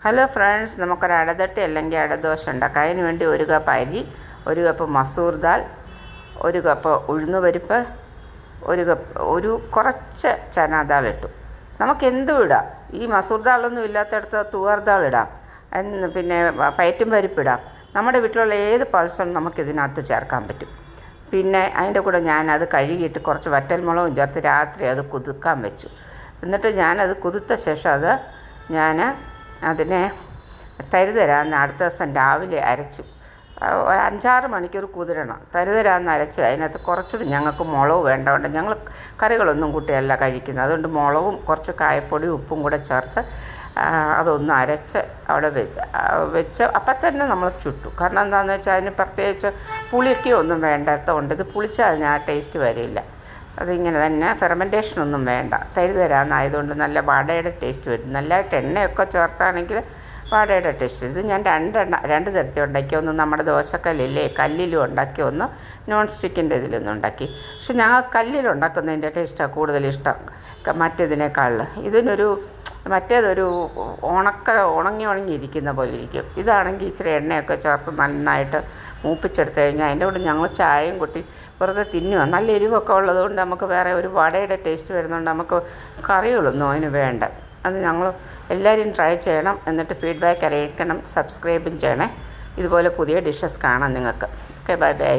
Hello friends, നമുക്കൊരു അടതട്ട് അല്ലെങ്കിൽ അടദോശ ഉണ്ടാക്കാം. അതിന് വേണ്ടി 1 കപ്പ് അരി, 1 കപ്പ് മസൂർ ദാൽ, 1 കപ്പ് ഉഴുന്നുപരിപ്പ്, കുറച്ച് ചനാദാൾ ഇട്ടു. നമുക്ക് എന്തും ഇടാം. ഈ മസൂർ ദാളൊന്നും ഇല്ലാത്തടത്ത് തുവർ ദാൾ ഇടാം, പിന്നെ പയറ്റും പരിപ്പിടാം. നമ്മുടെ വീട്ടിലുള്ള ഏത് പൾസും നമുക്കിതിനകത്ത് ചേർക്കാൻ പറ്റും. പിന്നെ അതിൻ്റെ കൂടെ ഞാനത് കഴുകിയിട്ട് കുറച്ച് വറ്റൽമുളകും ചേർത്ത് രാത്രി അത് കുതിർക്കാൻ വെച്ചു. എന്നിട്ട് ഞാനത് കുതിർത്ത ശേഷം അതിനെ തരിതരാന്ന് അടുത്ത ദിവസം രാവിലെ അരച്ചു. 5-6 മണിക്കൂർ കുതിരണം. തരിതരാന്ന് അരച്ച് അതിനകത്ത് കുറച്ചുകൂടി ഞങ്ങൾക്ക് മുളക് വേണ്ടതുകൊണ്ട് ഞങ്ങൾ കറികളൊന്നും കൂട്ടിയല്ല കഴിക്കുന്നത്. അതുകൊണ്ട് മുളകും കുറച്ച് കായപ്പൊടി ഉപ്പും കൂടെ ചേർത്ത് അതൊന്ന് അരച്ച് അവിടെ വെച്ച് അപ്പം തന്നെ നമ്മൾ ചുട്ടു. കാരണം എന്താണെന്ന് വെച്ചാൽ അതിന് പ്രത്യേകിച്ച് പുളിയൊക്കെ ഒന്നും വേണ്ടാത്തതുകൊണ്ട് ഇത് പുളിച്ചാൽ അതിന് ആ ടേസ്റ്റ് വരില്ല. അതിങ്ങനെ തന്നെ ഫെർമെൻറ്റേഷനൊന്നും വേണ്ട. തരിതരാന്നായതുകൊണ്ട് നല്ല വടയുടെ ടേസ്റ്റ് വരും. നല്ലതായിട്ട് എണ്ണയൊക്കെ ചേർത്താണെങ്കിൽ വടയുടെ ടേസ്റ്റ് വരും. ഇത് ഞാൻ 2 തരത്തിൽ ഉണ്ടാക്കി. ഒന്ന് നമ്മുടെ ദോശക്കല്ലില്ലേ, കല്ലിലും ഉണ്ടാക്കി, ഒന്ന് നോൺ സ്റ്റിക്കിൻ്റെ ഇതിലൊന്നും ഉണ്ടാക്കി. പക്ഷെ ഞങ്ങൾ കല്ലിലുണ്ടാക്കുന്നതിൻ്റെ ടേസ്റ്റാണ് കൂടുതലിഷ്ടം മറ്റേതിനേക്കാളിൽ. മറ്റേതൊരു ഉണങ്ങിയിരിക്കുന്ന പോലെ ഇരിക്കും. ഇതാണെങ്കിൽ ഇച്ചിരി എണ്ണയൊക്കെ ചേർത്ത് നന്നായിട്ട് മൂപ്പിച്ചെടുത്ത് കഴിഞ്ഞാൽ അതിൻ്റെ കൂടെ ഞങ്ങൾ ചായയും കൂട്ടി വെറുതെ തിന്നുക. നല്ല എരിവൊക്കെ ഉള്ളതുകൊണ്ട് നമുക്ക് വേറെ ഒരു വടയുടെ ടേസ്റ്റ് വരുന്നതുകൊണ്ട് നമുക്ക് കറികളൊന്നും അതിന് വേണ്ട. അത് ഞങ്ങൾ എല്ലാവരും ട്രൈ ചെയ്യണം. എന്നിട്ട് ഫീഡ്ബാക്ക് അറിയിക്കണം. സബ്സ്ക്രൈബും ചെയ്യണേ. ഇതുപോലെ പുതിയ ഡിഷസ് കാണാം നിങ്ങൾക്ക്. Okay, bye bye.